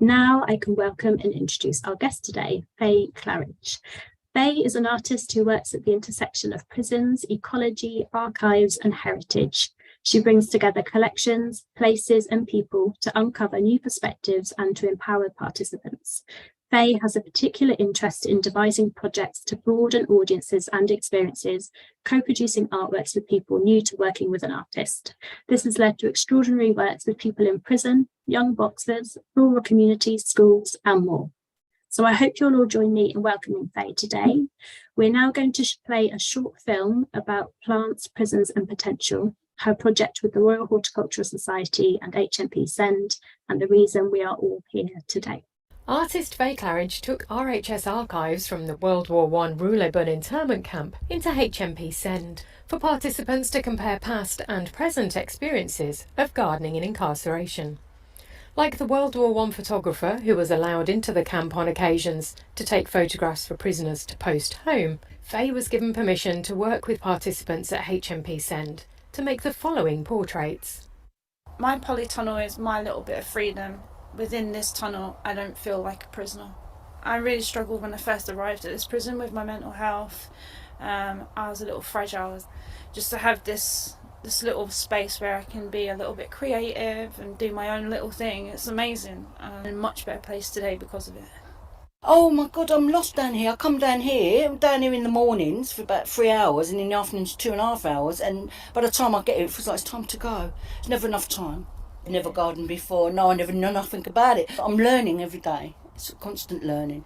Now I can welcome and introduce our guest today, Faye Claridge. Faye is an artist who works at the intersection of prisons, ecology, archives, and heritage. She brings together collections, places, and people to uncover new perspectives and to empower participants. Faye has a particular interest in devising projects to broaden audiences and experiences, co-producing artworks with people new to working with an artist. This has led to extraordinary works with people in prison, young boxers, rural communities, schools, and more. So I hope you'll all join me in welcoming Faye today. We're now going to play a short film about plants, prisons, and potential, her project with the Royal Horticultural Society and HMP Send, and the reason we are all here today. Artist Faye Claridge took RHS archives from the World War I Ruhleben internment camp into HMP Send for participants to compare past and present experiences of gardening in incarceration. Like the World War I photographer who was allowed into the camp on occasions to take photographs for prisoners to post home, Faye was given permission to work with participants at HMP Send to make the following portraits. My polytunnel is my little bit of freedom. Within this tunnel, I don't feel like a prisoner. I really struggled when I first arrived at this prison with my mental health. I was a little fragile. Just to have this little space where I can be a little bit creative and do my own little thing, it's amazing. I'm in a much better place today because of it. Oh my God, I'm lost down here. I come down here. I'm down here in the mornings for about 3 hours and in the afternoons 2.5 hours, and by the time I get here it feels like it's time to go. There's never enough time. I've never gardened before. No, I never know nothing about it. I'm learning every day. It's a constant learning.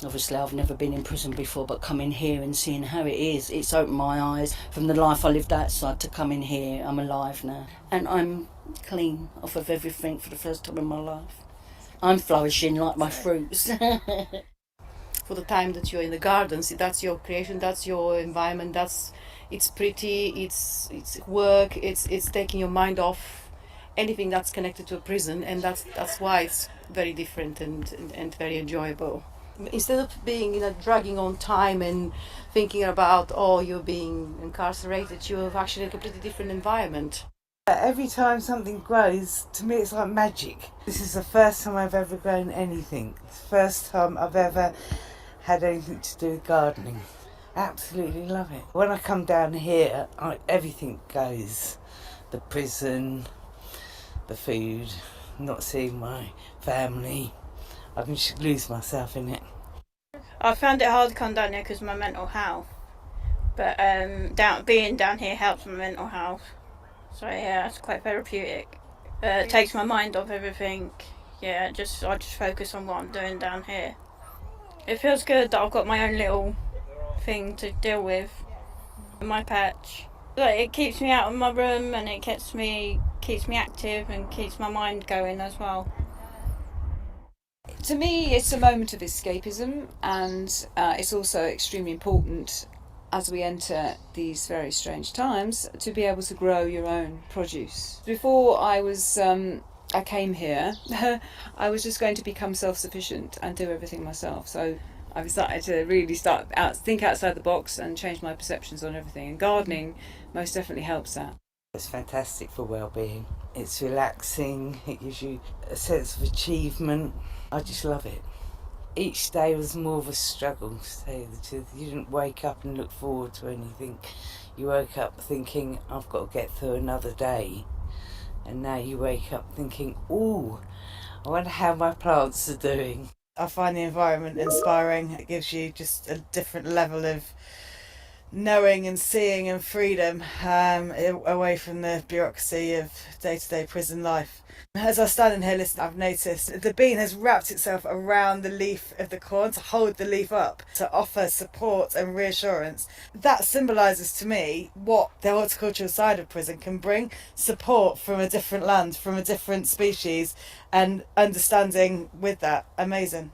Obviously, I've never been in prison before, but coming here and seeing how it is, it's opened my eyes. From the life I lived outside to coming here, I'm alive now. And I'm clean off of everything for the first time in my life. I'm flourishing like my fruits. For the time that you're in the gardens, that's your creation, that's your environment, it's pretty, it's work, it's taking your mind off anything that's connected to a prison, and that's why it's very different and very enjoyable. Instead of being dragging on time and thinking about you're being incarcerated, you have actually a completely different environment. Every time something grows, to me it's like magic. This is the first time I've ever grown anything. It's the first time I've ever had anything to do with gardening. Absolutely love it. When I come down here, everything goes. The prison, the food, not seeing my family. I can just lose myself in it. I found it hard to come down here because of my mental health, but being down here helps my mental health. So yeah, it's quite therapeutic. It takes my mind off everything. Yeah, I just focus on what I'm doing down here. It feels good that I've got my own little thing to deal with. My patch. It keeps me out of my room, and it keeps me active and keeps my mind going as well. To me, it's a moment of escapism, and it's also extremely important as we enter these very strange times to be able to grow your own produce. Before I came here, I was just going to become self-sufficient and do everything myself. So I've started to really think outside the box and change my perceptions on everything. And gardening most definitely helps that. It's fantastic for well-being. It's relaxing. It gives you a sense of achievement. I just love it. Each day was more of a struggle, to tell you the truth. You didn't wake up and look forward to anything. You woke up thinking, I've got to get through another day. And now you wake up thinking, ooh, I wonder how my plants are doing. I find the environment inspiring. It gives you just a different level of knowing and seeing and freedom away from the bureaucracy of day-to-day prison life. As I stand in here listening, I've noticed the bean has wrapped itself around the leaf of the corn to hold the leaf up, to offer support and reassurance. That symbolises to me what the horticultural side of prison can bring: support from a different land, from a different species, and understanding with that. Amazing.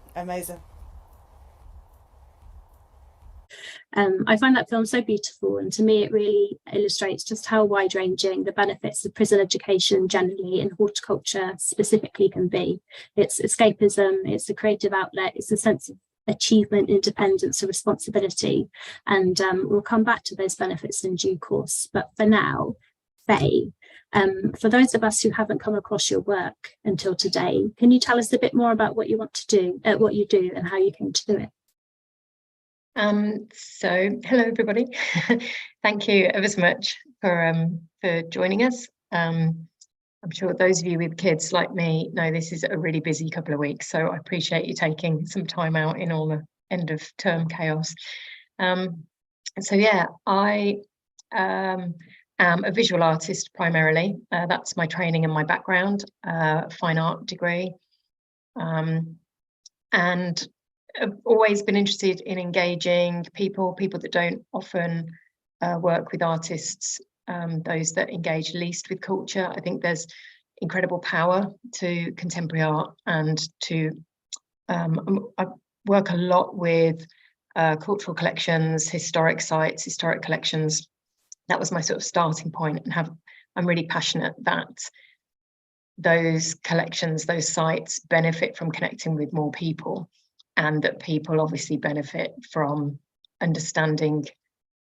I find that film so beautiful, and to me it really illustrates just how wide-ranging the benefits of prison education generally and horticulture specifically can be. It's escapism, it's a creative outlet, it's a sense of achievement, independence and responsibility, and we'll come back to those benefits in due course. But for now, Faye, For those of us who haven't come across your work until today, can you tell us a bit more about what you want to do, what you do, and how you came to do it? So hello everybody. Thank you ever so much for joining us. I'm sure those of you with kids like me know this is a really busy couple of weeks, so I appreciate you taking some time out in all the end of term chaos. So yeah, I am a visual artist primarily. That's my training and my background, fine art degree, and I've always been interested in engaging people that don't often work with artists, those that engage least with culture. I think there's incredible power to contemporary art, and to I work a lot with cultural collections, historic sites, historic collections. That was my sort of starting point, and I'm really passionate that those collections, those sites benefit from connecting with more people, and that people obviously benefit from understanding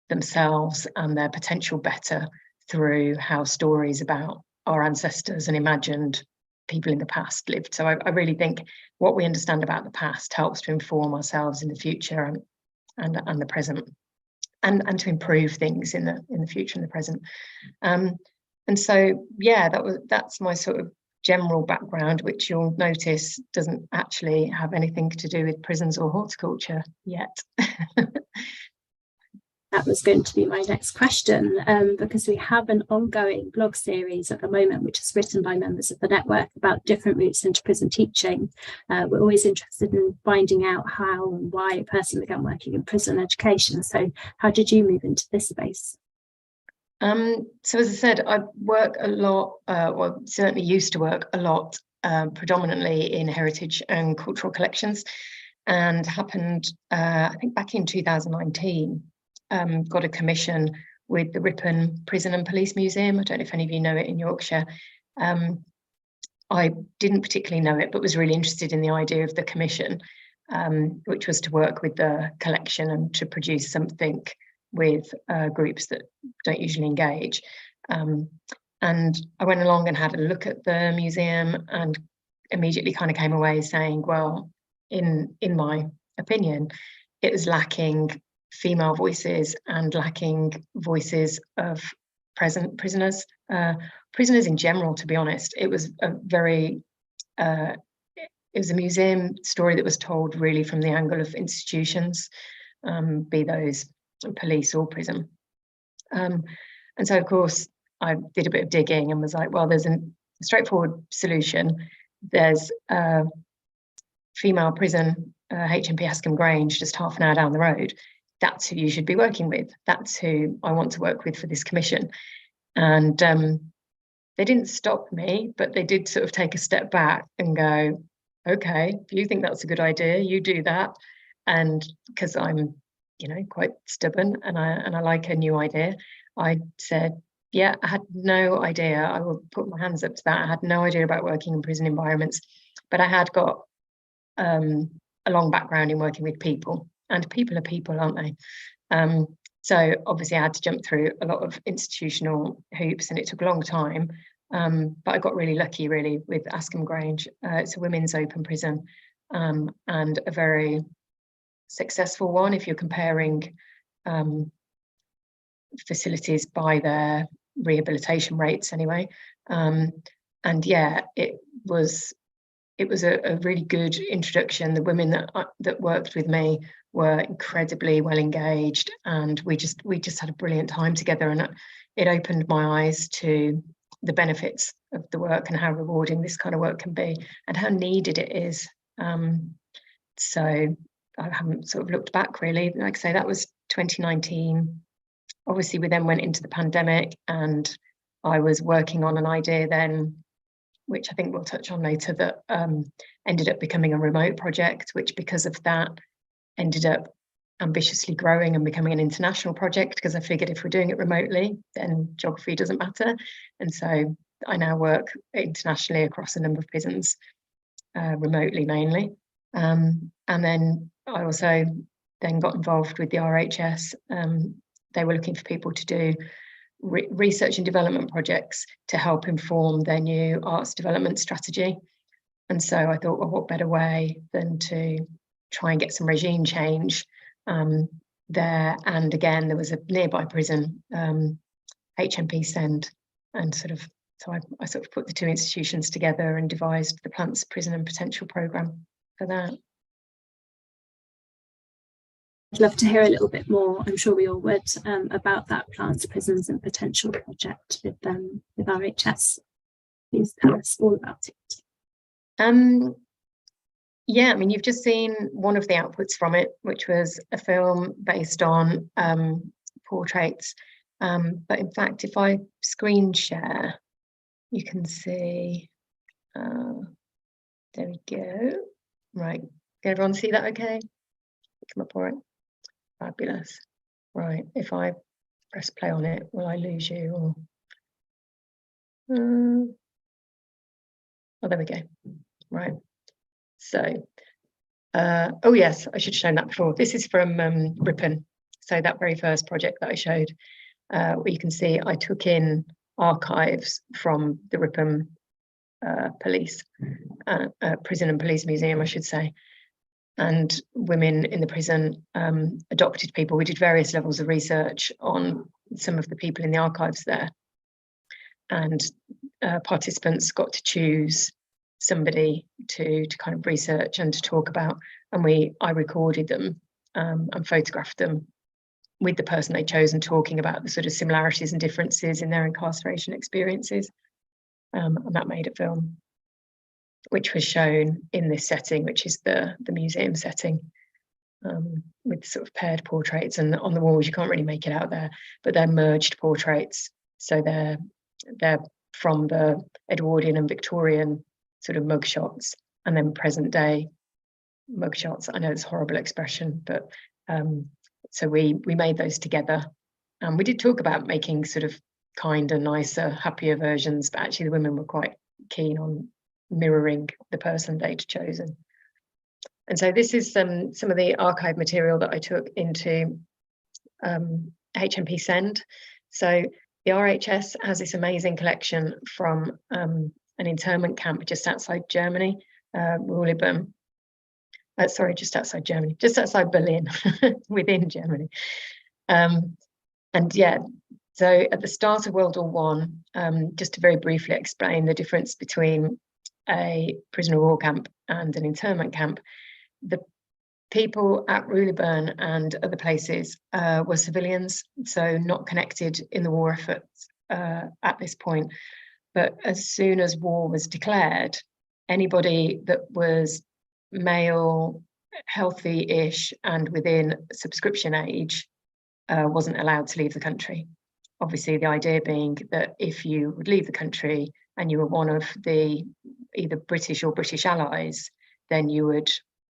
themselves and their potential better through how stories about our ancestors and imagined people in the past lived. So I really think what we understand about the past helps to inform ourselves in the future and the present, and to improve things in the future and the present. And so yeah, that's my sort of general background, which you'll notice doesn't actually have anything to do with prisons or horticulture yet. That was going to be my next question, because we have an ongoing blog series at the moment, which is written by members of the network about different routes into prison teaching. We're always interested in finding out how and why a person began working in prison education. So how did you move into this space? So as I said, I work a lot, well, certainly used to work a lot, predominantly in heritage and cultural collections, and happened, I think back in 2019, got a commission with the Ruhleben Prison and Police Museum. I don't know if any of you know it in Yorkshire. I didn't particularly know it, but was really interested in the idea of the commission, which was to work with the collection and to produce something with groups that don't usually engage. And I went along and had a look at the museum, and immediately kind of came away saying, well, in my opinion, it was lacking female voices and lacking voices of present prisoners, prisoners in general, to be honest. It was a very, it was a museum story that was told really from the angle of institutions, be those police or prison. And so of course I did a bit of digging and was like, well, there's a straightforward solution. There's a female prison, HMP Grange, just half an hour down the road. That's who you should be working with. That's who I want to work with for this commission. And they didn't stop me, but they did sort of take a step back and go, okay, if you think that's a good idea, you do that. And because I'm, you know, quite stubborn and I like a new idea, I said, yeah, I had no idea. I will put my hands up to that. I had no idea about working in prison environments, but I had got a long background in working with people. And people are people, aren't they? So obviously I had to jump through a lot of institutional hoops, and it took a long time. But I got really lucky, really, with Askham Grange. It's a women's open prison, and a very successful one if you're comparing facilities by their rehabilitation rates, anyway. And yeah, it was a really good introduction. The women that worked with me were incredibly well engaged, and we just had a brilliant time together, and it opened my eyes to the benefits of the work and how rewarding this kind of work can be and how needed it is. So I haven't sort of looked back, really. Like I say, that was 2019. Obviously we then went into the pandemic, and I was working on an idea then, which I think we'll touch on later, that ended up becoming a remote project, which because of that ended up ambitiously growing and becoming an international project, because I figured if we're doing it remotely, then geography doesn't matter. And so I now work internationally across a number of prisons, remotely mainly. And then I also then got involved with the RHS. They were looking for people to do research and development projects to help inform their new arts development strategy. And so I thought, well, what better way than to try and get some regime change there. And again, there was a nearby prison, HMP Send, and so I sort of put the two institutions together and devised the Plants, Prison and Potential programme for that. I'd love to hear a little bit more, I'm sure we all would, about that Plants, Prisons and Potential project with RHS. Please tell us all about it. Yeah, I mean, you've just seen one of the outputs from it, which was a film based on portraits. But in fact, if I screen share, you can see, there we go. Right, can everyone see that okay? Come up all right. Fabulous. Right, if I press play on it, will I lose you? Or oh, there we go. Right. So, oh yes, I should have shown that before. This is from Ripon. So that very first project that I showed, where you can see I took in archives from the Ripon police, prison and police museum, I should say. And women in the prison, adopted people. We did various levels of research on some of the people in the archives there. And participants got to choose somebody to kind of research and to talk about. And I recorded them and photographed them with the person they'd chosen, talking about the sort of similarities and differences in their incarceration experiences. And that made a film, which was shown in this setting, which is the museum setting, with sort of paired portraits. And on the walls, you can't really make it out there, but they're merged portraits. So they're from the Edwardian and Victorian sort of mugshots, and then present day mugshots. I know it's a horrible expression, but so we made those together. And we did talk about making sort of kinder, nicer, happier versions, but actually the women were quite keen on mirroring the person they'd chosen. And so this is some of the archive material that I took into HMP Send. So the RHS has this amazing collection from an internment camp just outside Germany, Ruhleben. Sorry, just outside Germany, just outside Berlin, within Germany. And yeah, so at the start of World War I, just to very briefly explain the difference between a prisoner of war camp and an internment camp, the people at Ruhleben and other places were civilians, so not connected in the war efforts at this point. But as soon as war was declared, anybody that was male, healthy-ish, and within subscription age wasn't allowed to leave the country. Obviously, the idea being that if you would leave the country and you were one of the either British or British allies, then you would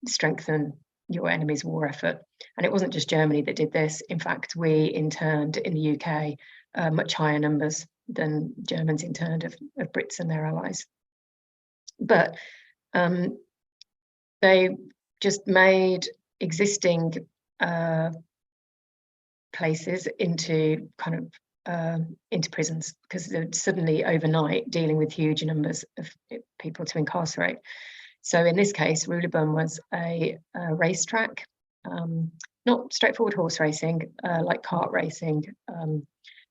strengthen your enemy's war effort. And it wasn't just Germany that did this. In fact, we interned in the UK much higher numbers than Germans interned of Brits and their allies. But they just made existing places into kind of into prisons, because they're suddenly overnight dealing with huge numbers of people to incarcerate. So in this case, Ruhleben was a racetrack, not straightforward horse racing, like kart racing.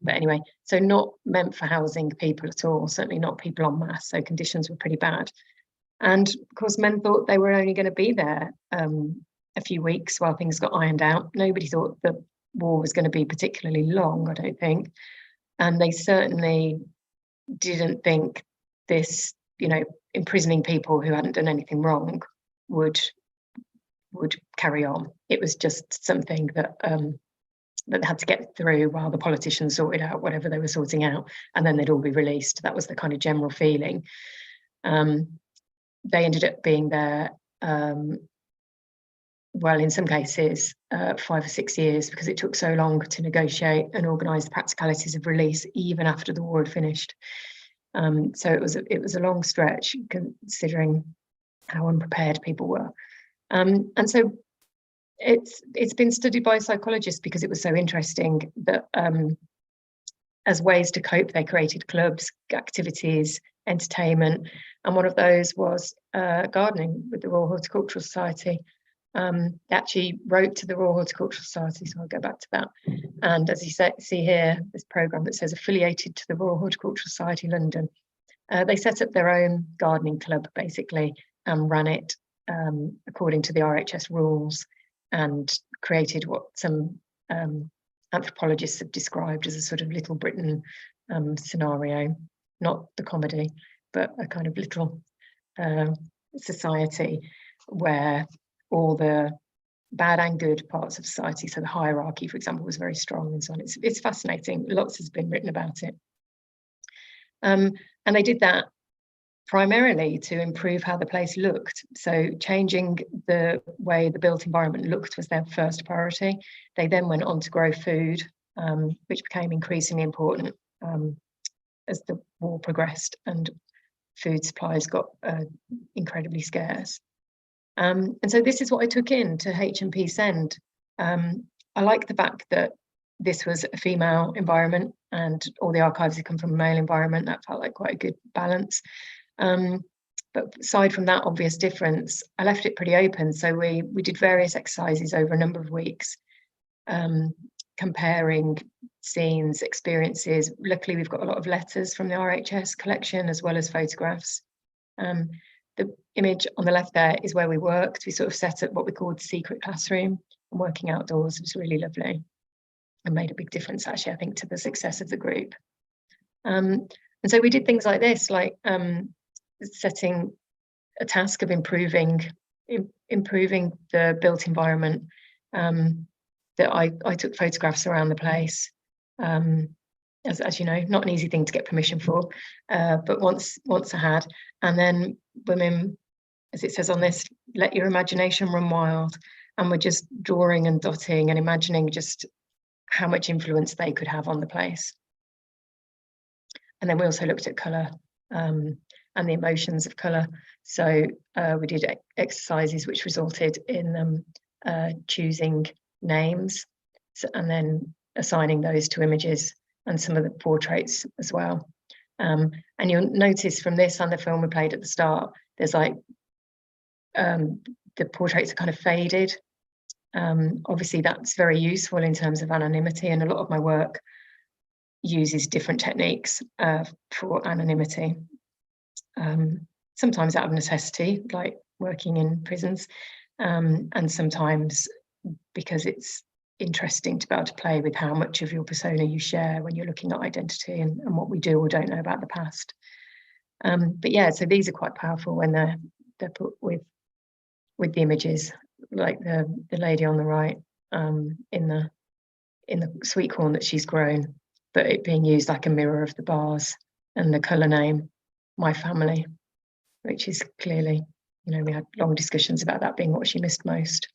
But anyway, so not meant for housing people at all, certainly not people en masse, so conditions were pretty bad. And of course, men thought they were only going to be there a few weeks while things got ironed out. Nobody thought the war was going to be particularly long, I don't think. And they certainly didn't think this, imprisoning people who hadn't done anything wrong would carry on. It was just something that that they had to get through while the politicians sorted out whatever they were sorting out, and then they'd all be released. That was the kind of general feeling. They ended up being there, well, in some cases, 5 or 6 years, because it took so long to negotiate and organise the practicalities of release, even after the war had finished. So it was a long stretch, considering how unprepared people were. And so it's been studied by psychologists because it was so interesting that as ways to cope, they created clubs, activities, entertainment, and one of those was gardening with the Royal Horticultural Society. They actually wrote to the Royal Horticultural Society, so I'll go back to that. And as you see here, this programme that says affiliated to the Royal Horticultural Society London. They set up their own gardening club, basically, and ran it according to the RHS rules, and created what some anthropologists have described as a sort of Little Britain scenario, not the comedy, but a kind of little society where all the bad and good parts of society, so the hierarchy, for example, was very strong and so on. It's fascinating. Lots has been written about it. And they did that primarily to improve how the place looked. So changing the way the built environment looked was their first priority. They then went on to grow food, which became increasingly important as the war progressed and food supplies got incredibly scarce. And so this is what I took into HMP Send. I like the fact that this was a female environment and all the archives had come from a male environment. That felt like quite a good balance. But aside from that obvious difference, I left it pretty open. So we did various exercises over a number of weeks, comparing scenes, experiences. Luckily, we've got a lot of letters from the RHS collection as well as photographs. The image on the left there is where we worked. We sort of set up what we called the secret classroom, and working outdoors was really lovely and made a big difference, actually, I think, to the success of the group. And so we did things like this, like setting a task of improving the built environment. That I took photographs around the place. As you know, not an easy thing to get permission for, but once I had, and then women, as it says on this, let your imagination run wild, and we're just drawing and dotting and imagining just how much influence they could have on the place. And then we also looked at colour and the emotions of colour. So we did exercises which resulted in choosing names and then assigning those to images and some of the portraits as well. And you'll notice from this and the film we played at the start, there's like the portraits are kind of faded. Obviously that's very useful in terms of anonymity, and a lot of my work uses different techniques for anonymity. Sometimes out of necessity, like working in prisons, and sometimes because it's interesting to be able to play with how much of your persona you share when you're looking at identity and what we do or don't know about the past. But yeah, so these are quite powerful when they're put with the images, like the lady on the right in the sweet corn that she's grown, but it being used like a mirror of the bars, and the colour name, My Family, which is clearly, you know, we had long discussions about that being what she missed most.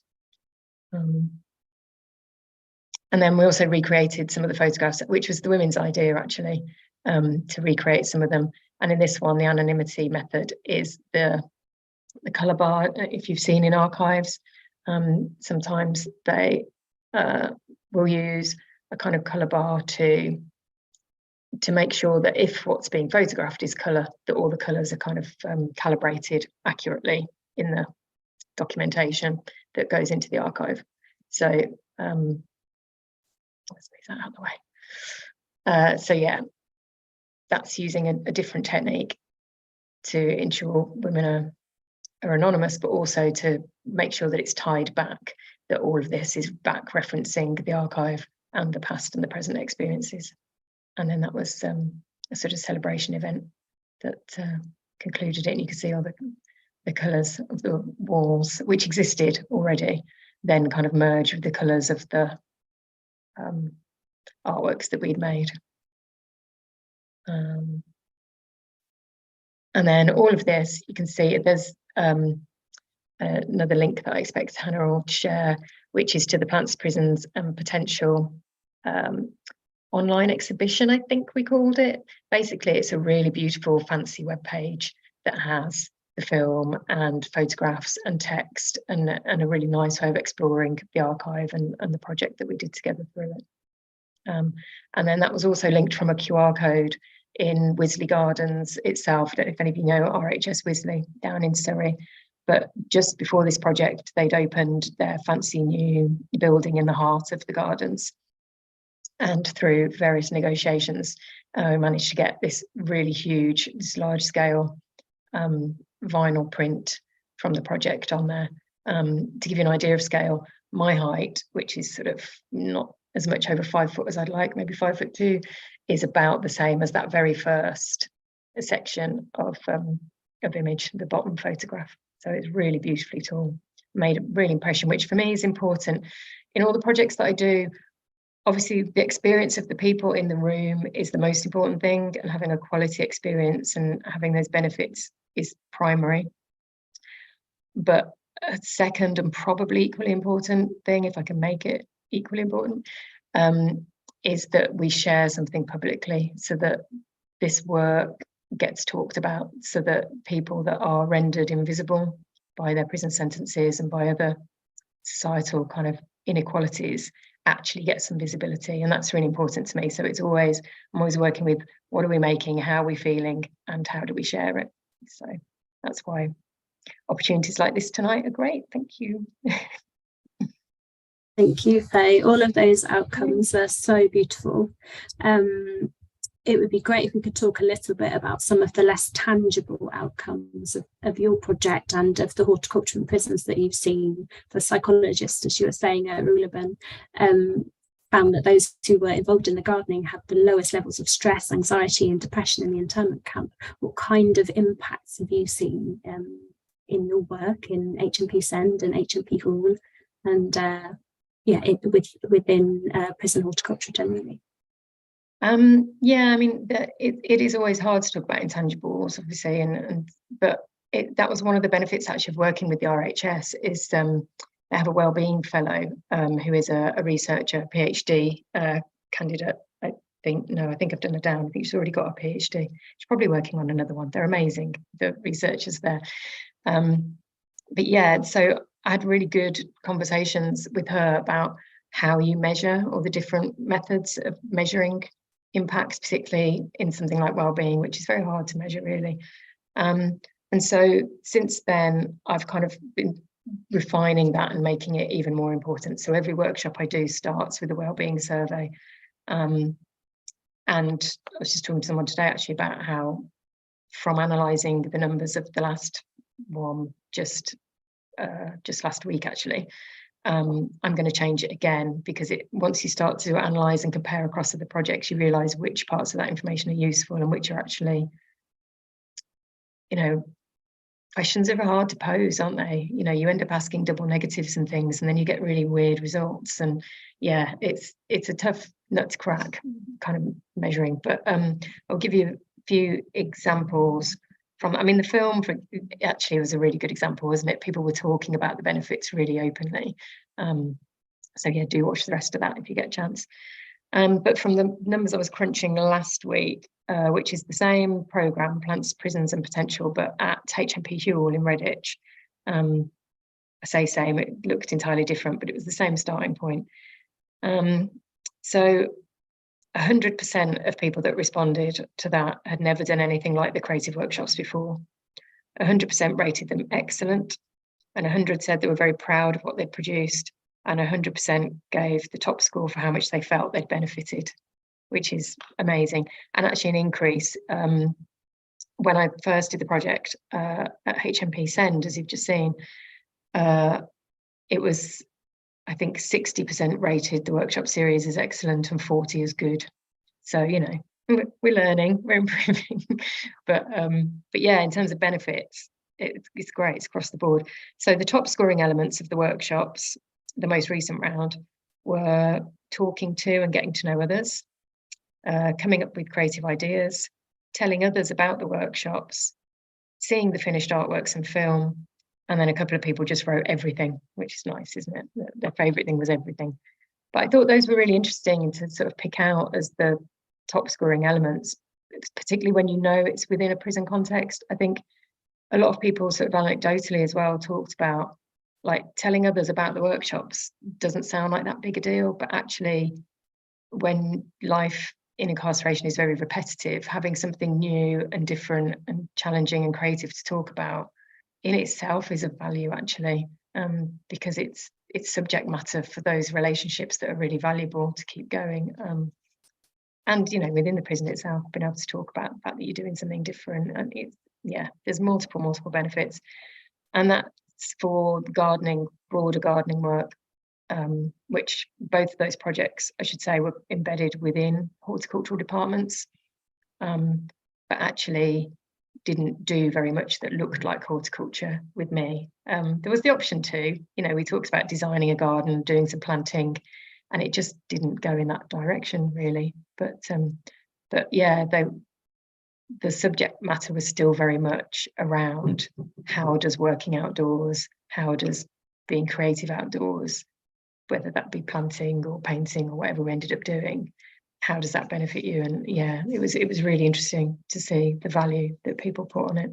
And then we also recreated some of the photographs, which was the women's idea actually, to recreate some of them. And in this one, the anonymity method is the colour bar. If you've seen in archives, sometimes they will use a kind of colour bar to make sure that if what's being photographed is colour, that all the colours are kind of calibrated accurately in the documentation that goes into the archive. So let's move that out of the way. So yeah, that's using a different technique to ensure women are anonymous, but also to make sure that it's tied back, that all of this is back referencing the archive and the past and the present experiences. And then that was a sort of celebration event that concluded it. And you can see all the colours of the walls, which existed already, then kind of merged with the colours of the artworks that we'd made. And then all of this, you can see there's another link that I expect Hannah will share, which is to the Plants, Prisons and Potential online exhibition, I think we called it. Basically, it's a really beautiful, fancy web page that has the film and photographs and text and a really nice way of exploring the archive and the project that we did together through it. And then that was also linked from a QR code in Wisley Gardens itself. I don't know if any of you know RHS Wisley down in Surrey, but just before this project, they'd opened their fancy new building in the heart of the gardens. And through various negotiations, we managed to get this really huge, this large scale vinyl print from the project on there. To give you an idea of scale, my height, which is sort of not as much over 5 foot as I'd like, maybe 5'2", is about the same as that very first section of image, the bottom photograph. So it's really beautifully tall, made a real impression, which for me is important. In all the projects that I do, obviously the experience of the people in the room is the most important thing, and having a quality experience and having those benefits is primary. But a second and probably equally important thing, if I can make it equally important, is that we share something publicly, so that this work gets talked about, so that people that are rendered invisible by their prison sentences and by other societal kind of inequalities actually get some visibility. And that's really important to me. So it's always, I'm always working with what are we making, how are we feeling, and how do we share it. So that's why opportunities like this tonight are great. Thank you. Thank you, Faye. All of those outcomes are so beautiful. It would be great if we could talk a little bit about some of the less tangible outcomes of your project and of the horticulture in prisons that you've seen. The psychologists, as you were saying at Ruhleben, found that those who were involved in the gardening had the lowest levels of stress, anxiety and depression in the internment camp. What kind of impacts have you seen in your work in HMP Send and HMP Hewell, and within prison horticulture generally? Yeah, I mean, it is always hard to talk about intangibles, obviously, but that was one of the benefits actually of working with the RHS, is they have a wellbeing fellow who is a researcher, PhD candidate. I think I've done her down. I think she's already got a PhD. She's probably working on another one. They're amazing, the researchers there. But yeah, so I had really good conversations with her about how you measure all the different methods of measuring impacts, particularly in something like wellbeing, which is very hard to measure, really. And so since then, I've kind of been refining that and making it even more important. So every workshop I do starts with a wellbeing survey. And I was just talking to someone today actually about how, from analysing the numbers of the last one, just last week actually, I'm going to change it again, because once you start to analyse and compare across other projects, you realise which parts of that information are useful and which are actually, questions are hard to pose, aren't they? You end up asking double negatives and things, and then you get really weird results. And yeah, it's a tough nut to crack, kind of measuring. But I'll give you a few examples from, the film actually was a really good example, wasn't it? People were talking about the benefits really openly. So yeah, do watch the rest of that if you get a chance. But from the numbers I was crunching last week, which is the same programme, Plants, Prisons and Potential, but at HMP Hewell in Redditch. I say same, it looked entirely different, but it was the same starting point. So 100% of people that responded to that had never done anything like the creative workshops before. 100% rated them excellent, and 100 said they were very proud of what they'd produced, and 100% gave the top score for how much they felt they'd benefited, which is amazing. And actually an increase. When I first did the project at HMP Send, as you've just seen, it was, I think 60% rated the workshop series as excellent and 40 as good. So, we're learning, we're improving. But yeah, in terms of benefits, it's great, it's across the board. So the top scoring elements of the workshops, the most recent round, were talking to and getting to know others, coming up with creative ideas, telling others about the workshops, seeing the finished artworks and film. And then a couple of people just wrote everything, which is nice, isn't it? Their favourite thing was everything. But I thought those were really interesting to sort of pick out as the top scoring elements, particularly when it's within a prison context. I think a lot of people sort of anecdotally as well talked about, like, telling others about the workshops doesn't sound like that big a deal, but actually when life in incarceration is very repetitive, having something new and different and challenging and creative to talk about in itself is of value, actually, because it's subject matter for those relationships that are really valuable to keep going. And, you know, within the prison itself, being able to talk about the fact that you're doing something different, and there's multiple benefits. And that's for gardening, broader gardening work, which both of those projects, I should say, were embedded within horticultural departments, but actually didn't do very much that looked like horticulture with me. There was the option to, you know, we talked about designing a garden, doing some planting, and it just didn't go in that direction really. But yeah, the subject matter was still very much around how does working outdoors, how does being creative outdoors, whether that be planting or painting or whatever we ended up doing, how does that benefit you? And yeah, it was really interesting to see the value that people put on it.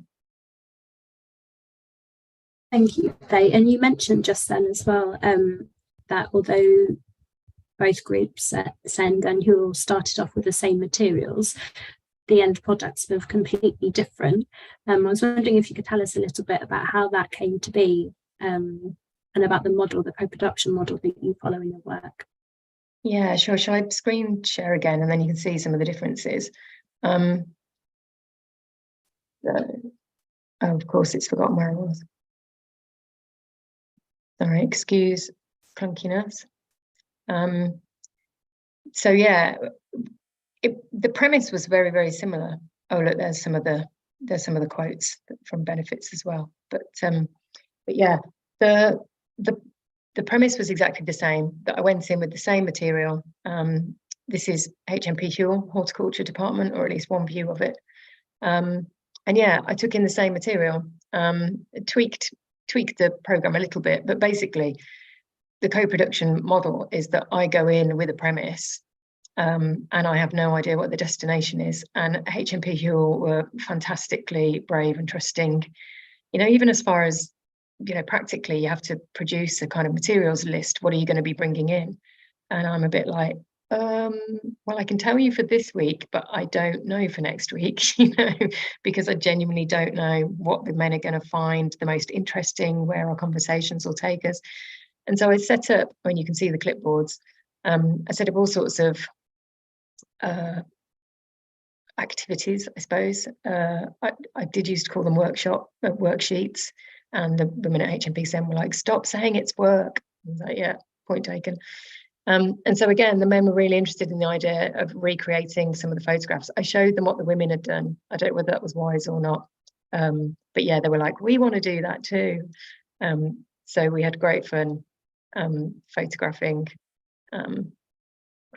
Thank you, Faye. And you mentioned just then as well that although both groups, Send and Hewell, started off with the same materials, the end products were completely different. I was wondering if you could tell us a little bit about how that came to be, and about the model, the co-production model that you follow in your work. Yeah, sure. Shall I screen share again, and then you can see some of the differences? Oh, of course, it's forgotten where I was. Sorry, excuse clunkiness. So yeah, the premise was very similar. Oh look, there's some of the quotes from benefits as well. But yeah, the premise was exactly the same. That I went in with the same material. This is HMP Hewell Horticulture Department, or at least one view of it. And yeah, I took in the same material, tweaked the program a little bit, but basically the co-production model is that I go in with a premise, and I have no idea what the destination is. And HMP Hewell were fantastically brave and trusting, you know, even as far as, you know, practically you have to produce a kind of materials list. What are you going to be bringing in? And I'm a bit like, well, I can tell you for this week, but I don't know for next week, you know, because I genuinely don't know what the men are going to find the most interesting, where our conversations will take us. And so I set up, when you can see the clipboards, I set up all sorts of activities, I suppose. I did used to call them worksheets, and the women at HMP Send were like, stop saying it's work. I was like, yeah, point taken. And so again, the men were really interested in the idea of recreating some of the photographs. I showed them what the women had done. I don't know whether that was wise or not. But yeah, they were like, we want to do that too. So we had great fun photographing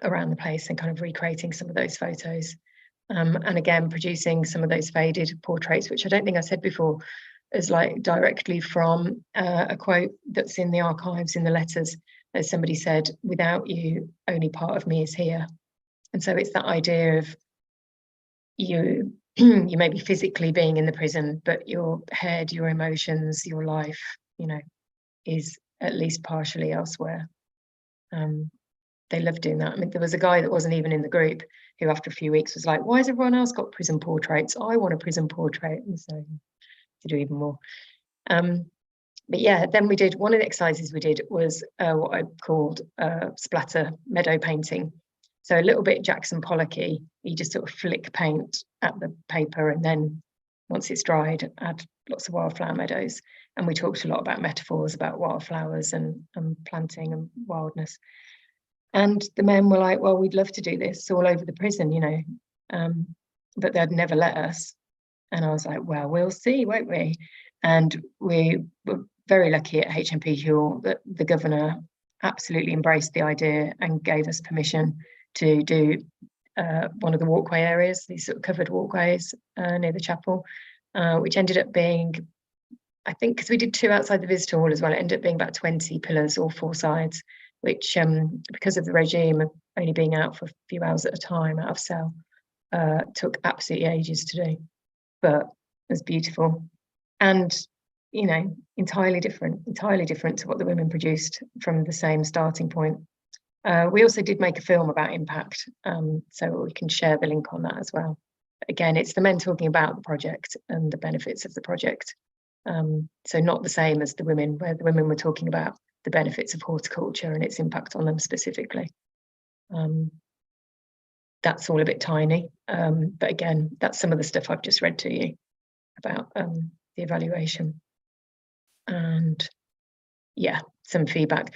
around the place and kind of recreating some of those photos. And again, producing some of those faded portraits, which I don't think I said before, is like directly from a quote that's in the archives in the letters. As somebody said, without you, only part of me is here. And so it's that idea of you may be physically being in the prison, but your head, your emotions, your life, you know, is at least partially elsewhere. They love doing that. I mean, there was a guy that wasn't even in the group who after a few weeks was like, why has everyone else got prison portraits? I want a prison portrait. And so to do even more. But yeah, then we did, one of the exercises we did was what I called splatter meadow painting. So a little bit Jackson Pollocky, you just sort of flick paint at the paper, and then once it's dried, add lots of wildflower meadows. And we talked a lot about metaphors about wildflowers and planting and wildness. And the men were like, well, we'd love to do this all over the prison, you know, but they'd never let us. And I was like, well, we'll see, won't we? And we were very lucky at HMP Hewell that the governor absolutely embraced the idea and gave us permission to do one of the walkway areas, these sort of covered walkways near the chapel, which ended up being, I think, because we did 2 outside the visitor hall as well, it ended up being about 20 pillars, all 4 sides, which because of the regime of only being out for a few hours at a time out of cell, took absolutely ages to do, but it was beautiful. And, you know, entirely different to what the women produced from the same starting point. We also did make a film about impact, so we can share the link on that as well. Again, it's the men talking about the project and the benefits of the project. So not the same as the women, where the women were talking about the benefits of horticulture and its impact on them specifically. That's all a bit tiny, but again, that's some of the stuff I've just read to you about the evaluation. And yeah, some feedback,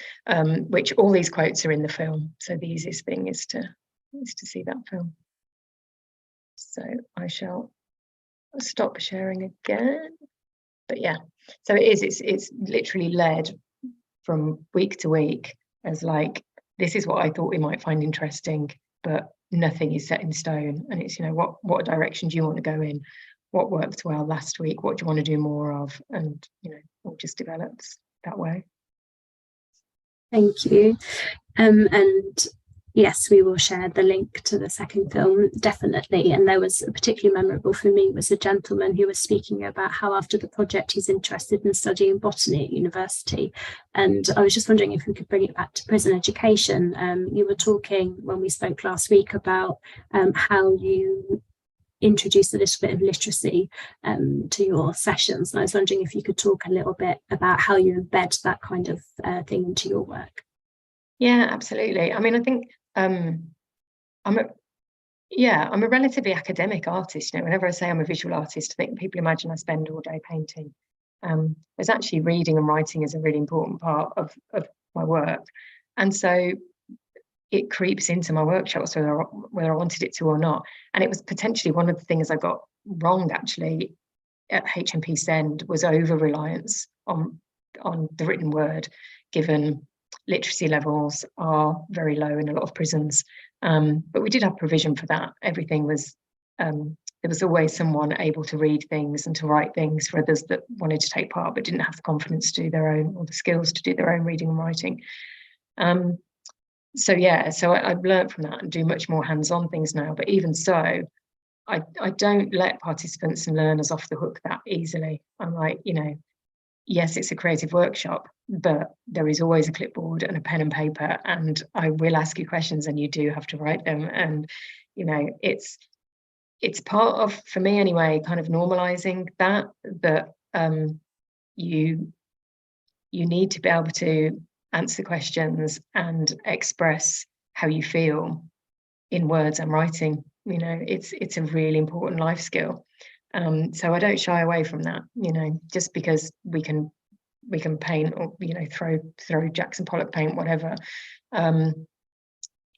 which all these quotes are in the film. So the easiest thing is to see that film. So I shall stop sharing again. But yeah, so it's literally led from week to week as like, this is what I thought we might find interesting, but nothing is set in stone. And it's, you know, what direction do you want to go in? What worked well last week? What do you want to do more of? And, you know, it just develops that way. Thank you. And yes, we will share the link to the second film, definitely. And there was particularly memorable for me was a gentleman who was speaking about how after the project he's interested in studying botany at university. And I was just wondering if we could bring it back to prison education. You were talking when we spoke last week about how you introduce a little bit of literacy to your sessions. And I was wondering if you could talk a little bit about how you embed that kind of thing into your work. Yeah, absolutely. I mean, I think I'm a relatively academic artist. You know, whenever I say I'm a visual artist, I think people imagine I spend all day painting. There's actually reading and writing is a really important part of my work, and so it creeps into my workshops whether I wanted it to or not. And it was potentially one of the things I got wrong actually at HMP Send was over reliance on the written word, given literacy levels are very low in a lot of prisons. But we did have provision for that. Everything was, there was always someone able to read things and to write things for others that wanted to take part but didn't have the confidence to do their own, or the skills to do their own reading and writing. So yeah, so I've learned from that and do much more hands-on things now. But even so, I don't let participants and learners off the hook that easily. I'm like, you know, yes, it's a creative workshop, but there is always a clipboard and a pen and paper, and I will ask you questions and you do have to write them. And, you know, it's part of, for me anyway, kind of normalizing that you need to be able to answer questions and express how you feel in words and writing. You know, it's a really important life skill. So I don't shy away from that, you know, just because we can paint or, you know, throw Jackson Pollock paint, whatever. I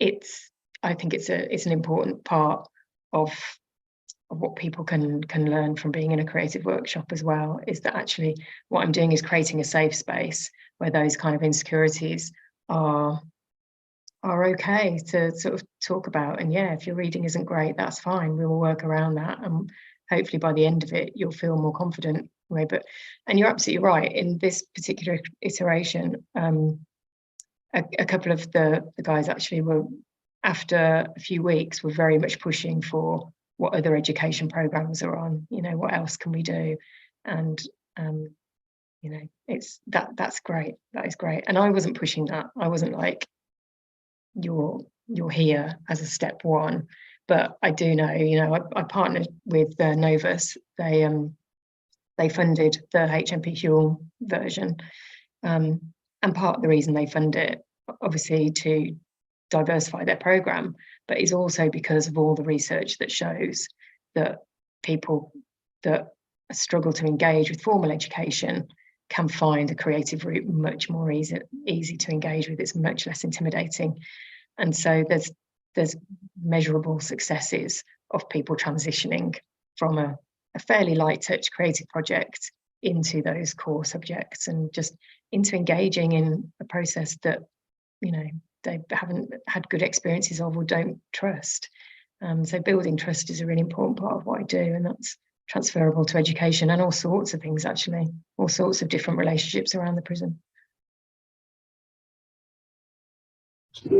think it's an important part of what people can learn from being in a creative workshop as well, is that actually what I'm doing is creating a safe space where those kind of insecurities are okay to sort of talk about. And yeah, if your reading isn't great, that's fine, we will work around that, and hopefully by the end of it you'll feel more confident. And you're absolutely right, in this particular iteration, a couple of the guys actually were, after a few weeks, were very much pushing for what other education programs are on, you know, what else can we do? And you know, that's great, that is great. And I wasn't pushing that. I wasn't like, you're here as a step one. But I do know, you know, I partnered with Novus. They funded the HMP Hewell version, and part of the reason they fund it, obviously, to diversify their program, but is also because of all the research that shows that people that struggle to engage with formal education can find a creative route much more easy to engage with. It's much less intimidating, and so there's measurable successes of people transitioning from a fairly light touch creative project into those core subjects, and just into engaging in a process that, you know, they haven't had good experiences of or don't trust. So building trust is a really important part of what I do, and that's transferable to education and all sorts of things, actually, all sorts of different relationships around the prison.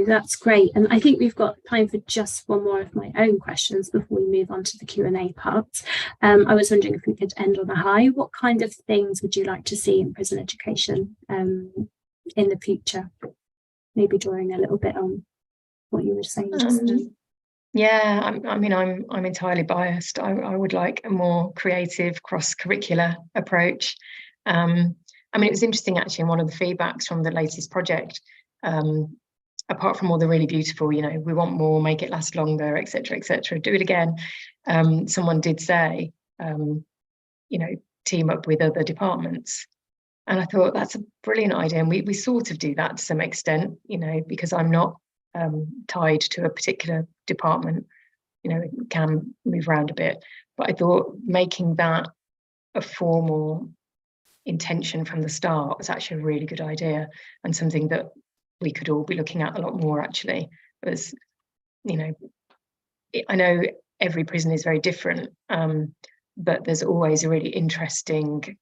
That's great. And I think we've got time for just one more of my own questions before we move on to the Q&A part. I was wondering if we could end on a high. What kind of things would you like to see in prison education in the future? maybe drawing a little bit on what you were saying just now. Yeah, I mean, I'm entirely biased. I would like a more creative cross-curricular approach. I mean, it was interesting actually in one of the feedbacks from the latest project, apart from all the really beautiful, we want more, make it last longer, etc., do it again. Someone did say, team up with other departments. And I thought that's a brilliant idea. And we sort of do that to some extent, because I'm not tied to a particular department, it can move around a bit. But I thought making that a formal intention from the start was actually a really good idea, and something that we could all be looking at a lot more actually. As I know every prison is very different, but there's always a really interesting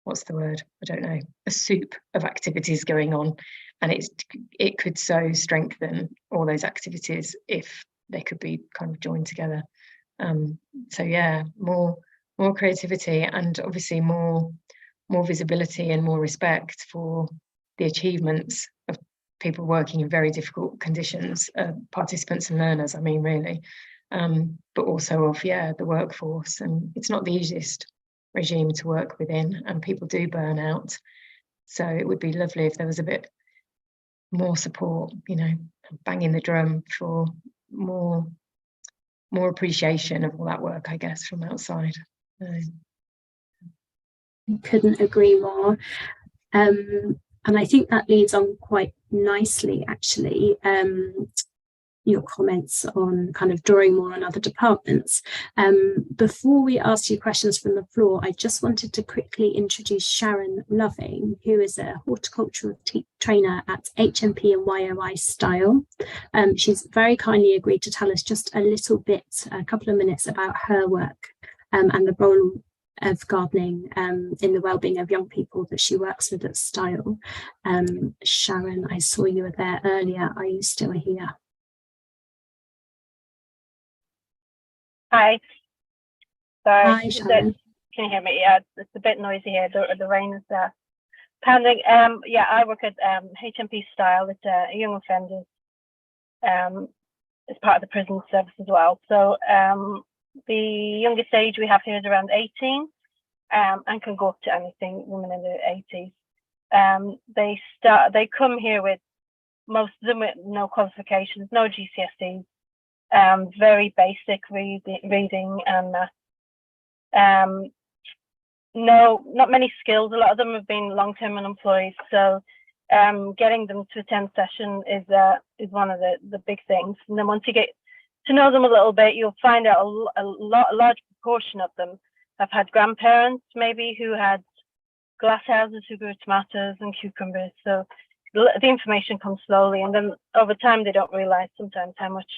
what's the word? I don't know, a soup of activities going on. And it could so strengthen all those activities if they could be kind of joined together. So yeah, more creativity, and obviously more visibility and more respect for the achievements of people working in very difficult conditions, participants and learners, I mean, really, but also of the workforce. And it's not the easiest regime to work within, and people do burn out. So it would be lovely if there was a bit more support, banging the drum for more appreciation of all that work, I guess, from outside. Couldn't agree more. And I think that leads on quite nicely, actually, your comments on kind of drawing more on other departments. Before we ask you questions from the floor, I just wanted to quickly introduce Sharon Loving, who is a horticultural trainer at HMP and YOI Style. She's very kindly agreed to tell us just a little bit, a couple of minutes about her work and the role of gardening in the wellbeing of young people that she works with at Style. Sharon, I saw you were there earlier. Are you still here? Hi. Sorry. Hi, Sharon. Can you hear me? Yeah, it's a bit noisy here. The rain is pounding. I work at HMP Style. It's a young offenders. It's part of the prison service as well. So the youngest age we have here is around 18, and can go up to anything. Women in their 80s. They come here with, most of them with no qualifications, no GCSEs. Very basic reading and math. No, not many skills. A lot of them have been long-term unemployed, so getting them to attend session is one of the big things. And then once you get to know them a little bit, you'll find out a large proportion of them have had grandparents maybe who had glass houses who grew tomatoes and cucumbers. So the information comes slowly, and then over time they don't realize sometimes how much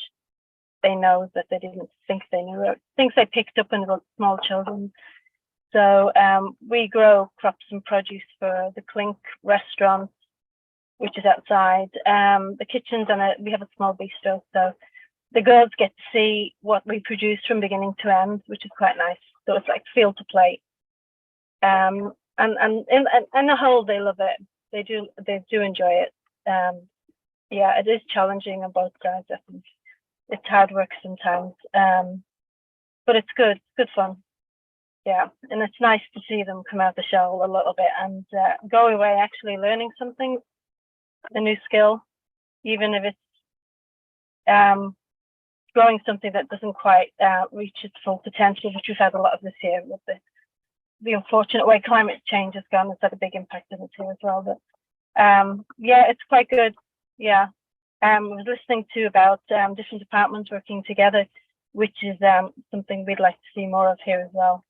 they know that they didn't think they knew, things they picked up when they were small children. So we grow crops and produce for the Clink restaurant, which is outside. The kitchens, and we have a small bistro, so the girls get to see what we produce from beginning to end, which is quite nice. So it's like field to plate. And in the whole, they love it. They do enjoy it. It is challenging on both sides, I think. It's hard work sometimes, but it's good fun. Yeah, and it's nice to see them come out of the shell a little bit and go away actually learning something, a new skill, even if it's growing something that doesn't quite reach its full potential, which we've had a lot of this year with the unfortunate way climate change has gone. It's had a big impact on us here as well. But it's quite good. Yeah. I was listening to about different departments working together, which is something we'd like to see more of here as well.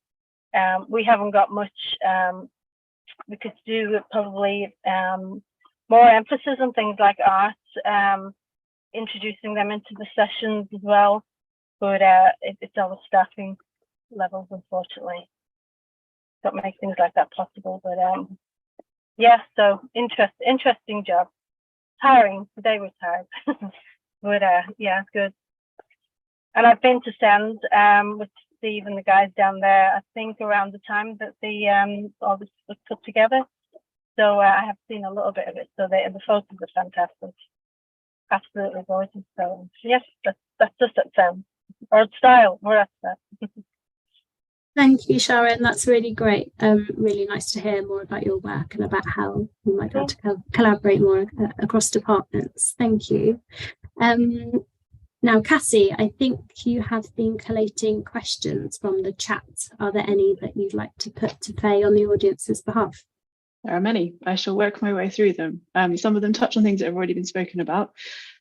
We haven't got much. We could do probably more emphasis on things like art, introducing them into the sessions as well. But it's our staffing levels, unfortunately, that make things like that possible. But so interesting job. Tiring, today was tired, but it's good. And I've been to Send with Steve and the guys down there, I think around the time that all this was put together. So I have seen a little bit of it. So the photos are fantastic, absolutely gorgeous. So yes, that's just it, Sam, or style, more that's that. Thank you, Sharon. That's really great. Really nice to hear more about your work and about how we might be able to collaborate more across departments. Thank you. Now, Cassie, I think you have been collating questions from the chat. Are there any that you'd like to put to Faye on the audience's behalf? There are many. I shall work my way through them. Some of them touch on things that have already been spoken about.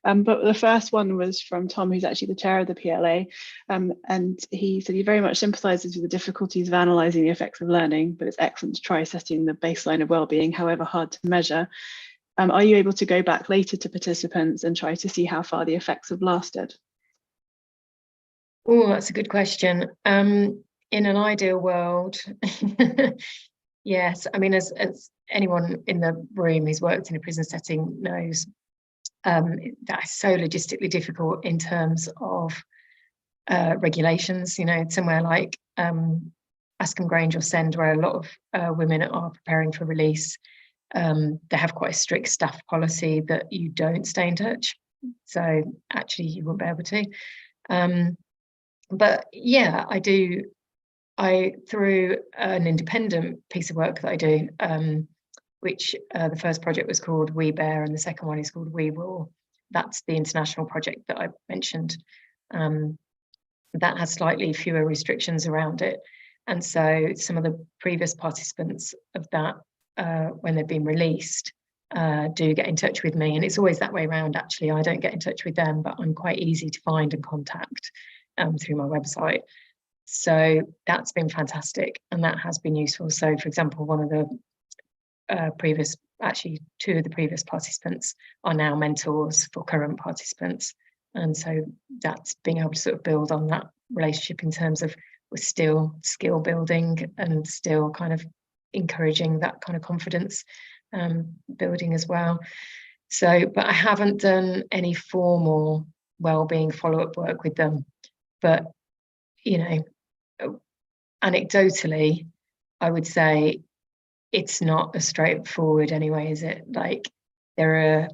But the first one was from Tom, who's actually the chair of the PLA. And he said he very much sympathises with the difficulties of analysing the effects of learning, but it's excellent to try setting the baseline of wellbeing, however hard to measure. Are you able to go back later to participants and try to see how far the effects have lasted? Oh, that's a good question. In an ideal world, yes. I mean, as anyone in the room who's worked in a prison setting knows, that is so logistically difficult in terms of regulations. You know, somewhere like Askham Grange or Send, where a lot of women are preparing for release, they have quite a strict staff policy that you don't stay in touch. So actually you won't be able to. But yeah, through an independent piece of work that I do, which the first project was called We Bear and the second one is called We Will. That's the international project that I mentioned. That has slightly fewer restrictions around it. And so some of the previous participants of that, when they've been released, do get in touch with me. And it's always that way around, actually. I don't get in touch with them, but I'm quite easy to find and contact through my website. So that's been fantastic. And that has been useful. So, for example, one of the two of the previous participants are now mentors for current participants. And so that's being able to sort of build on that relationship in terms of we're still skill building and still kind of encouraging that kind of confidence building as well. So, but I haven't done any formal wellbeing follow-up work with them. But, you know, anecdotally, I would say it's not as straightforward anyway, is it? Like there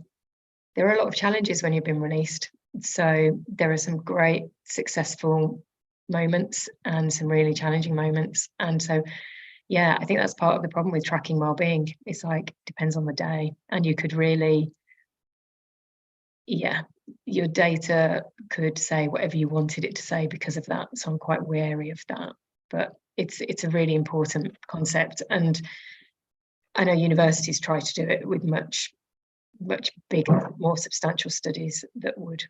are a lot of challenges when you've been released. So there are some great successful moments and some really challenging moments. And so, yeah, I think that's part of the problem with tracking wellbeing. It's like, depends on the day. And you could really, yeah, your data could say whatever you wanted it to say because of that. So I'm quite wary of that. But it's a really important concept. And I know universities try to do it with much bigger, more substantial studies that would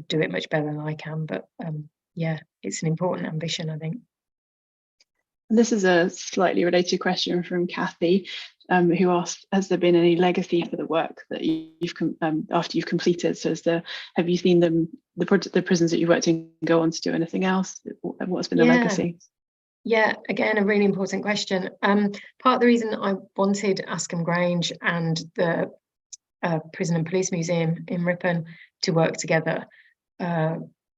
do it much better than I can. But yeah, it's an important ambition, I think. This is a slightly related question from Kathy, who asked, has there been any legacy for the work that you've after you've completed? So have you seen the prisons that you worked in go on to do anything else? What's been the legacy? Yeah, again, a really important question. Part of the reason I wanted Askham Grange and the Prison and Police Museum in Ripon to work together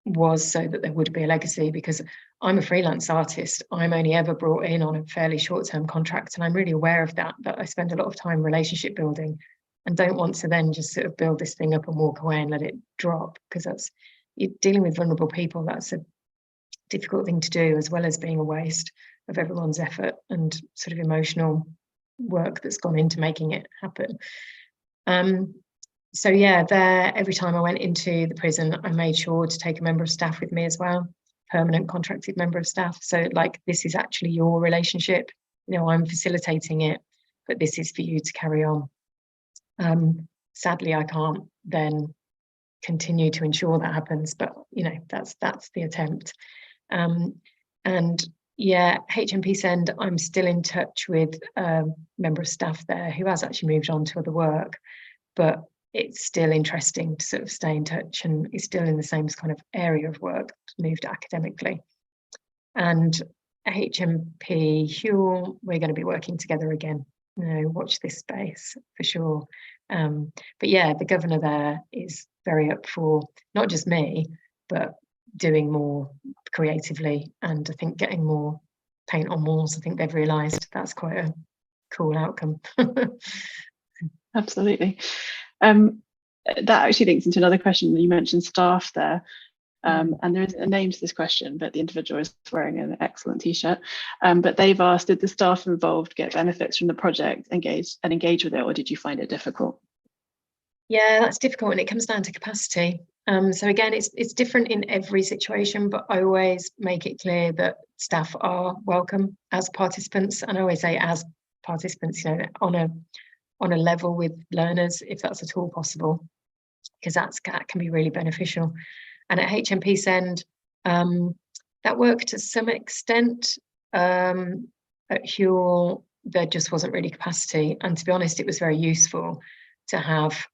was so that there would be a legacy, because I'm a freelance artist. I'm only ever brought in on a fairly short-term contract, and I'm really aware of that I spend a lot of time relationship building and don't want to then just sort of build this thing up and walk away and let it drop, because you're dealing with vulnerable people. That's a difficult thing to do, as well as being a waste of everyone's effort and sort of emotional work that's gone into making it happen. So yeah, every time I went into the prison, I made sure to take a member of staff with me as well, permanent contracted member of staff. So like, this is actually your relationship. You know, I'm facilitating it, but this is for you to carry on. Sadly, I can't then continue to ensure that happens, but you know, that's the attempt. And yeah, HMP Send, I'm still in touch with a member of staff there who has actually moved on to other work, but it's still interesting to sort of stay in touch, and is still in the same kind of area of work, moved academically. And HMP Hewell, we're going to be working together again. You know, watch this space for sure. But yeah, the governor there is very up for not just me, but doing more creatively, and I think getting more paint on walls. I think they've realised that's quite a cool outcome. Absolutely. That actually links into another question. You mentioned staff there. And there isn't a name to this question, but the individual is wearing an excellent t-shirt. But they've asked, did the staff involved get benefits from the project, engage with it, or did you find it difficult? Yeah, that's difficult, and it comes down to capacity. So again, it's different in every situation, but I always make it clear that staff are welcome as participants, and I always say as participants, you know, on a level with learners, if that's at all possible, because that can be really beneficial. And at HMP Send, that worked to some extent. At Hewell, there just wasn't really capacity. And to be honest, it was very useful to have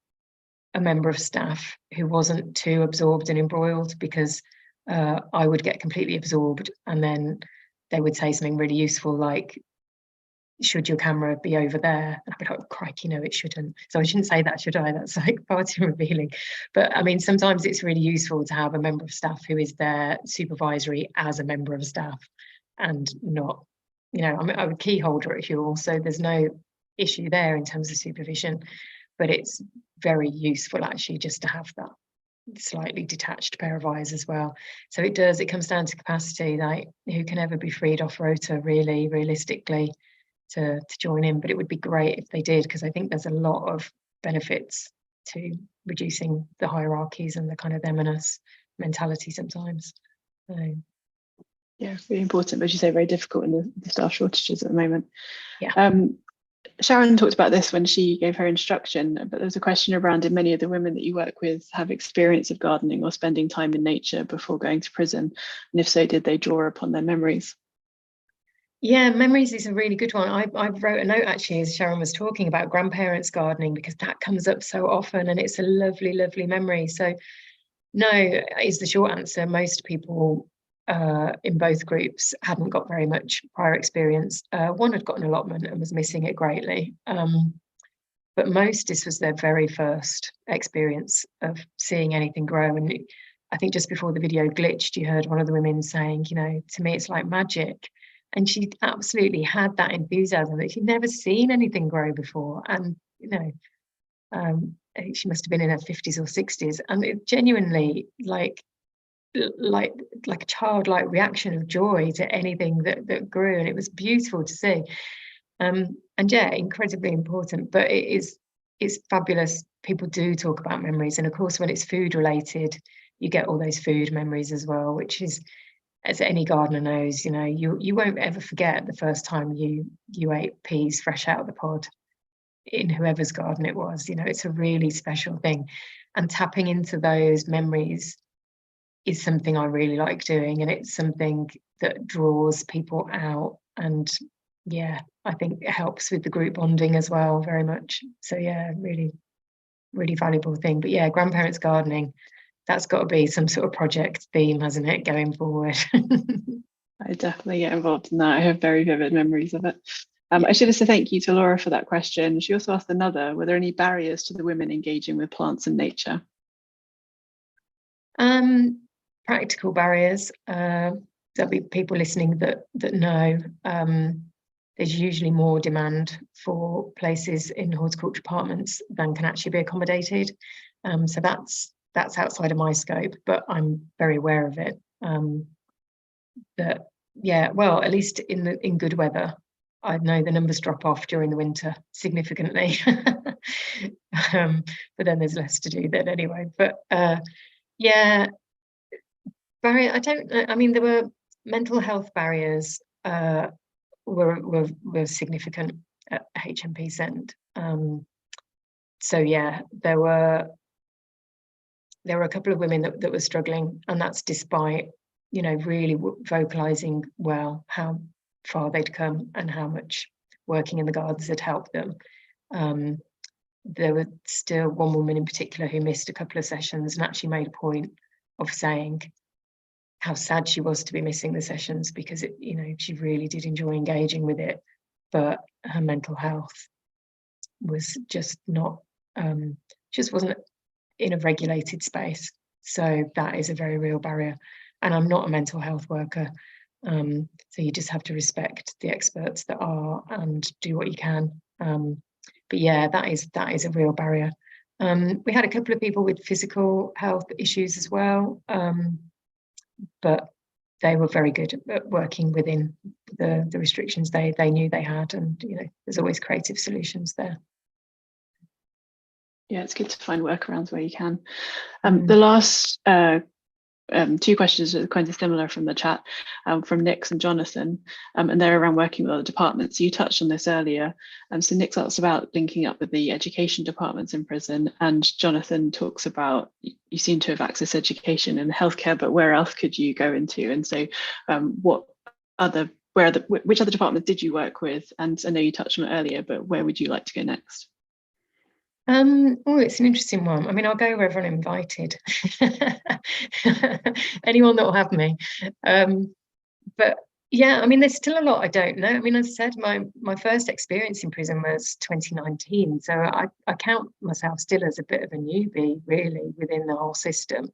a member of staff who wasn't too absorbed and embroiled, because I would get completely absorbed and then they would say something really useful like, should your camera be over there? And I'd be like, crikey, no, it shouldn't. So I shouldn't say that, should I? That's like far too revealing. But I mean, sometimes it's really useful to have a member of staff who is there supervisory as a member of staff and not, you know, I'm a key holder at Hewell, so there's no issue there in terms of supervision, but it's very useful actually just to have that slightly detached pair of eyes as well. So it comes down to capacity, like who can ever be freed off rota really realistically to join in. But it would be great if they did, because I think there's a lot of benefits to reducing the hierarchies and the kind of them and us mentality sometimes. So, yeah, really important, but as you say, very difficult in the staff shortages at the moment. Yeah. Sharon talked about this when she gave her instruction, but there's a question around, did many of the women that you work with have experience of gardening or spending time in nature before going to prison? And if so, did they draw upon their memories? Yeah, memories is a really good one. I wrote a note actually as Sharon was talking about grandparents gardening, because that comes up so often and it's a lovely, lovely memory. So no is the short answer. Most people in both groups hadn't got very much prior experience. One had got an allotment and was missing it greatly. But most, this was their very first experience of seeing anything grow. And I think just before the video glitched, you heard one of the women saying, you know, to me, it's like magic. And she absolutely had that enthusiasm that she'd never seen anything grow before. And, you know, I think she must have been in her 50s or 60s. And it genuinely like a childlike reaction of joy to anything that grew. And it was beautiful to see. And yeah, incredibly important. But it's fabulous. People do talk about memories. And of course, when it's food related, you get all those food memories as well, which is, as any gardener knows, you know, you won't ever forget the first time you ate peas fresh out of the pod in whoever's garden it was. You know, it's a really special thing, and tapping into those memories is something I really like doing, and it's something that draws people out, and yeah, I think it helps with the group bonding as well very much. So yeah, really, really valuable thing. But yeah, grandparents gardening, that's got to be some sort of project theme, hasn't it, going forward? I definitely get involved in that. I have very vivid memories of it. I should have said thank you to Laura for that question. She also asked another, were there any barriers to the women engaging with plants and nature? Practical barriers. There'll be people listening that know. There's usually more demand for places in horticulture departments than can actually be accommodated. So that's outside of my scope, but I'm very aware of it. That yeah, well, at least in good weather, I know the numbers drop off during the winter significantly. But then there's less to do then anyway. But yeah, barrier. I mean, there were mental health barriers. Were significant at HMP Send. So yeah, there were a couple of women that were struggling, and that's despite, you know, really vocalizing well how far they'd come and how much working in the gardens had helped them. There was still one woman in particular who missed a couple of sessions and actually made a point of saying how sad she was to be missing the sessions, because it, you know, she really did enjoy engaging with it, but her mental health was just not, just wasn't in a regulated space. So that is a very real barrier. And I'm not a mental health worker, So you just have to respect the experts that are and do what you can. But yeah, that is a real barrier. We had a couple of people with physical health issues as well, but they were very good at working within the restrictions they knew they had, and there's always creative solutions there. Yeah, it's good to find workarounds where you can. The last two questions are kind of similar from the chat, from Nix and Jonathan, and they're around working with other departments. You touched on this earlier. So Nix asks about linking up with the education departments in prison, and Jonathan talks about you seem to have accessed education and healthcare, but where else could you go into? And so which other departments did you work with? And I know you touched on it earlier, but where would you like to go next? Oh, it's an interesting one. I mean, I'll go wherever I'm invited. Anyone that will have me. But yeah, I mean, there's still a lot I don't know. I mean, as I said, my first experience in prison was 2019. So I count myself still as a bit of a newbie, really, within the whole system.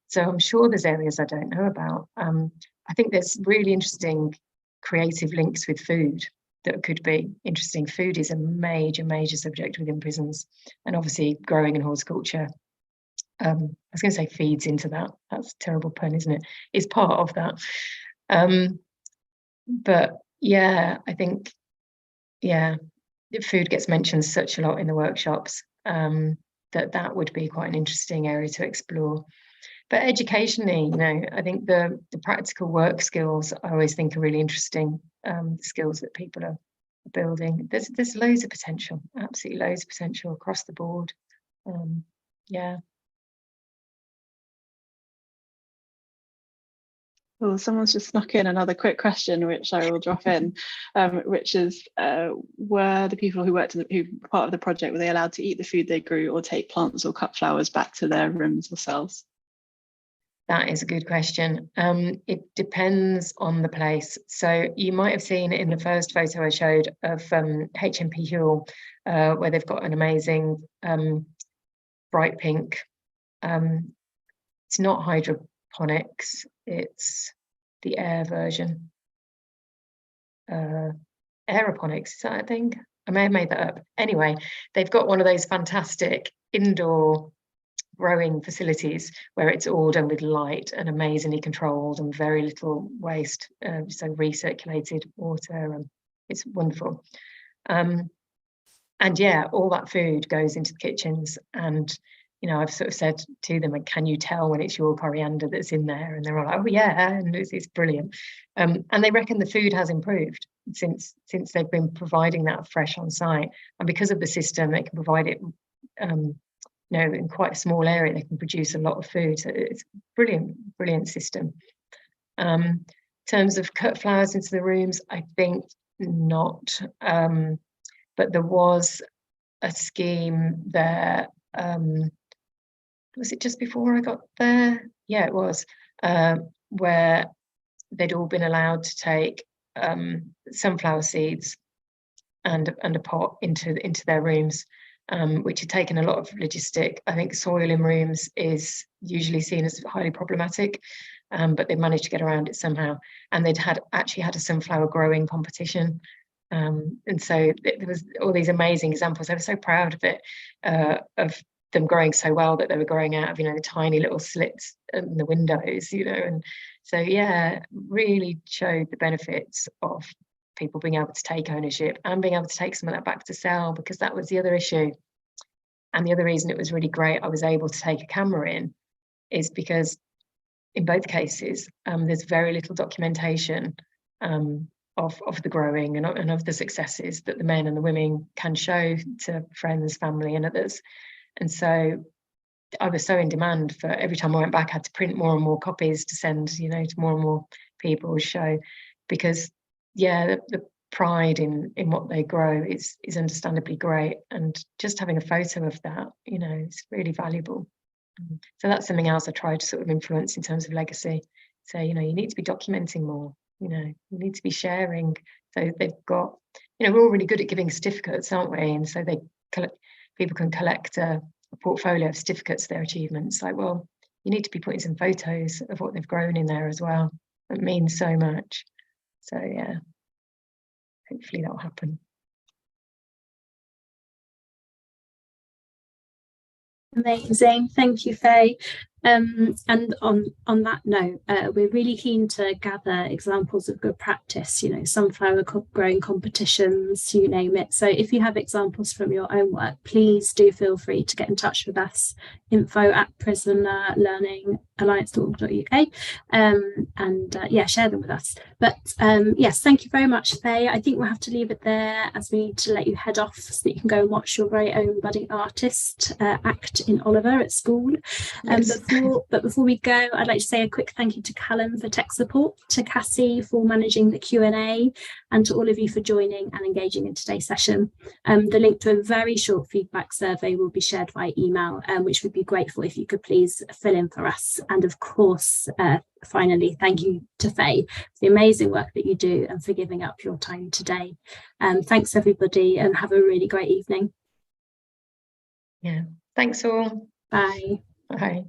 So I'm sure there's areas I don't know about. I think there's really interesting creative links with food that could be interesting. Food is a major subject within prisons, and obviously growing and horticulture, I was going to say feeds into that. That's a terrible pun, isn't it? It's part of that. But yeah, I think, food gets mentioned such a lot in the workshops, that would be quite an interesting area to explore. But educationally, I think the practical work skills I always think are really interesting, the skills that people are building. There's loads of potential, absolutely loads of potential across the board. Yeah. Well, someone's just snuck in another quick question, which I will drop in, which is, were the people who worked who were part of the project, were they allowed to eat the food they grew or take plants or cut flowers back to their rooms or cells? That is a good question. It depends on the place. So you might have seen in the first photo I showed of HMP Hewell, where they've got an amazing bright pink. It's not hydroponics, it's the air version. Aeroponics, is that a thing? I may have made that up. Anyway, they've got one of those fantastic indoor growing facilities where it's all done with light and amazingly controlled and very little waste, so recirculated water, and it's wonderful. And yeah, all that food goes into the kitchens, and I've sort of said to them, can you tell when it's your coriander that's in there? And they're all like, oh yeah, and it's brilliant. And they reckon the food has improved since they've been providing that fresh on site, and because of the system they can provide it in quite a small area, they can produce a lot of food. So it's brilliant system. In terms of cut flowers into the rooms, I think not. But there was a scheme there. Was it just before I got there? Yeah, it was, where they'd all been allowed to take sunflower seeds and a pot into their rooms. Which had taken a lot of logistic. I think soil in rooms is usually seen as highly problematic, but they managed to get around it somehow. And they'd actually had a sunflower growing competition. And so there was all these amazing examples. I was so proud of it, of them growing so well that they were growing out of, the tiny little slits in the windows, and so, yeah, really showed the benefits of people being able to take ownership and being able to take some of that back to sell, because that was the other issue. And the other reason it was really great I was able to take a camera in is because in both cases there's very little documentation of the growing and of the successes that the men and the women can show to friends, family and others. And so I was so in demand for every time I went back I had to print more and more copies to send to more and more people to show, because the pride in what they grow is understandably great, and just having a photo of that is really valuable. So that's something else I try to sort of influence in terms of legacy. So you need to be documenting more, you need to be sharing. So they've got, we're all really good at giving certificates, aren't we? And so people can collect a portfolio of certificates of their achievements. Like, well, you need to be putting some photos of what they've grown in there as well. It means so much. So yeah, hopefully that will happen. Amazing, thank you, Faye. And on that note, we're really keen to gather examples of good practice, you know, sunflower growing competitions, you name it. So if you have examples from your own work, please do feel free to get in touch with us, info@prisonerlearningalliance.org.uk, and yeah, share them with us. But yes, thank you very much, Faye. I think we'll have to leave it there, as we need to let you head off so that you can go and watch your very own budding artist act in Oliver at school. Yes. But before we go, I'd like to say a quick thank you to Callum for tech support, to Cassie for managing the Q&A, and to all of you for joining and engaging in today's session. The link to a very short feedback survey will be shared via email, which would be grateful if you could please fill in for us. And of course, finally, thank you to Faye for the amazing work that you do and for giving up your time today. Thanks, everybody, and have a really great evening. Yeah, thanks all. Bye. Bye.